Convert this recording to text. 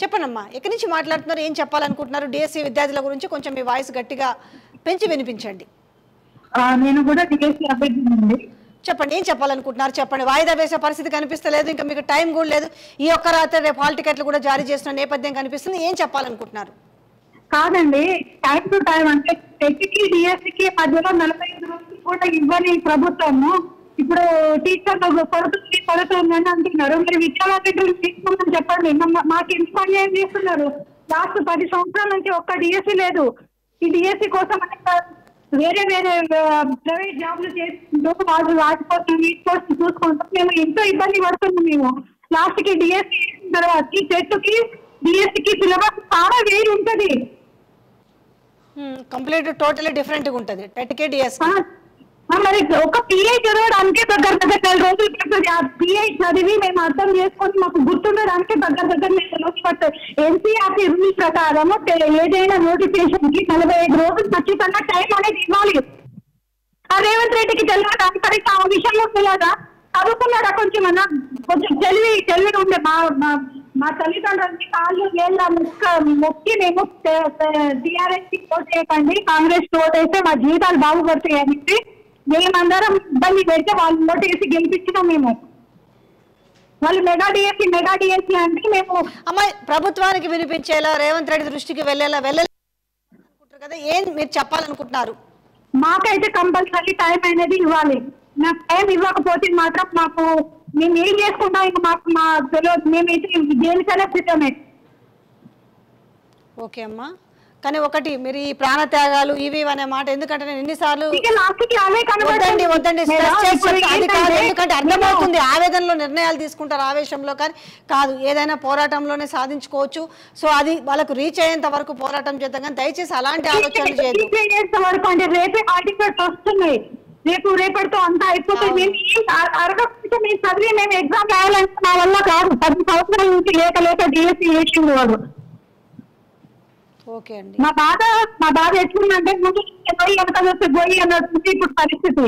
చెప్పండమ్మా, ఎక్కడి నుంచి మాట్లాడుతున్నారు, ఏం చెప్పాలనుకుంటున్నారు? డిఎస్సి విద్యార్థుల గురించి కొంచెం మీ వాయిస్ గట్టిగా పెంచి వినిపించండి. నేను కూడా డిఎస్సి అభ్యర్థినండి. చెప్పండి, ఏం చెప్పాలనుకుంటున్నారు? చెప్పండి. వాయిదా వేసే పరిస్థితి కనిపిస్తలేదు, ఇంకా మీకు టైం కూడా లేదు. ఈ ఒక్క రాత్రి రేపు హాల్ టికెట్లు కూడా జారీ చేస్తున్న నేపథ్యం కనిపిస్తుంది. ఏం చెప్పాలనుకుంటున్నారు? కాదండి, టైం టు టైం అంటే టెట్కి డిఎస్సికి మధ్యలో 45 రోజులు కూడా ఇవ్వని ప్రభుత్వము ఇప్పుడు టీచర్లు పడుతుంది అని అంటున్నారు. మరి విద్యార్థులు తీసుకోమని చెప్పండి. మాకు ఎంత అన్యాయం చేస్తున్నారు. లాస్ట్ 10 సంవత్సరాల నుంచి ఒక్క డిఎస్సి లేదు. ఈ డిఎస్సి కోసం వేరే వేరే ప్రైవేట్ జాబ్లు చేసుకుంటూ వాళ్ళు వాటికోసం వీటి కోసం చూసుకుంటాం. మేము ఎంతో ఇబ్బంది పడుతున్నాం. మేము లాస్ట్ కి డిఎస్సి తర్వాత టెట్కి డిఎస్సికి సిలబస్ చాలా వేరు ఉంటుంది. కంప్లీట్ టోటలీ డిఫరెంట్ గా ఉంటుంది టెట్కే డిఎస్. మరి ఒక పిఐ చదవడానికి దగ్గర 4 రోజులు పడుతుంది. ఆ పిఐ చదివి మేము అర్థం చేసుకొని మాకు గుర్తుండడానికి దగ్గర రోజులు పడుతుంది. ఎన్సీఆర్టీ రూల్ ప్రకారం ఏదైనా నోటిఫికేషన్ కి 45 రోజులు ఖచ్చితంగా టైం అనేది ఇవ్వాలి. ఆ రేవంత్ రెడ్డికి తెలియదా? సరిగ్గా ఆ విషయంలో తెలియదా? చదువుకున్నాడా? కొంచెం తెలివి ఉండే మా తల్లిదండ్రులకి కాళ్ళు వేళ్ళ మొక్కి మేము టీఆర్ఎస్ కి ఓట్ చేయకండి, కాంగ్రెస్ కి ఓట్ వేస్తే మా జీవితాలు బాగుపడతాయి అని మేమందరం ఇబ్బంది పెడితే వాళ్ళు ఓటు వేసి గెలిపించినాం. మేము వాళ్ళు మెగా డిఎస్సి అంటే మేము అమ్మాయి ప్రభుత్వానికి వినిపించేలా రేవంత్ రెడ్డి దృష్టికి వెళ్ళాలనుకుంటారు కదా, ఏం మీరు చెప్పాలనుకుంటున్నారు? మాకైతే కంపల్సరీ టైం అనేది ఇవ్వాలి. నాకు టైం ఇవ్వకపోతే మాత్రం మేము ఏం చేసుకుంటాం ఇంకా మా తెలియదు. మేమైతే దేనికైనా సిద్ధమే. ఓకే అమ్మా, కానీ ఒకటి మీరు ఈ ప్రాణత్యాగాలు ఇవి అనే మాట ఎందుకంటే నేను ఎన్నిసార్లు వద్దండి అది కాదు, ఎందుకంటే అర్థమవుతుంది ఆవేదనలో నిర్ణయాలు తీసుకుంటారు ఆవేశంలో, కానీ కాదు, ఏదైనా పోరాటంలోనే సాధించుకోవచ్చు. సో అది వాళ్ళకు రీచ్ అయ్యేంత వరకు పోరాటం చేద్దాం, కానీ దయచేసి అలాంటి ఆలోచనలు చేయదు. రేపే హార్టికల్స్ వస్తున్నాయి, రేపటితో అంతా అయిపోతుంది. మేము అరగకపోతే మేము చదివి మేము ఎగ్జామ్ రాయాలంటే నా వల్ల కాదు. 10 సంవత్సరాల నుంచి లేక డిఎస్సి చేసింది వాడు. ఓకే అండి, మా బాధ ఎట్లుందంటే ముందు పోయి వెనక చూస్తే పోయి అన్నట్టు ఇప్పుడు పరిస్థితి.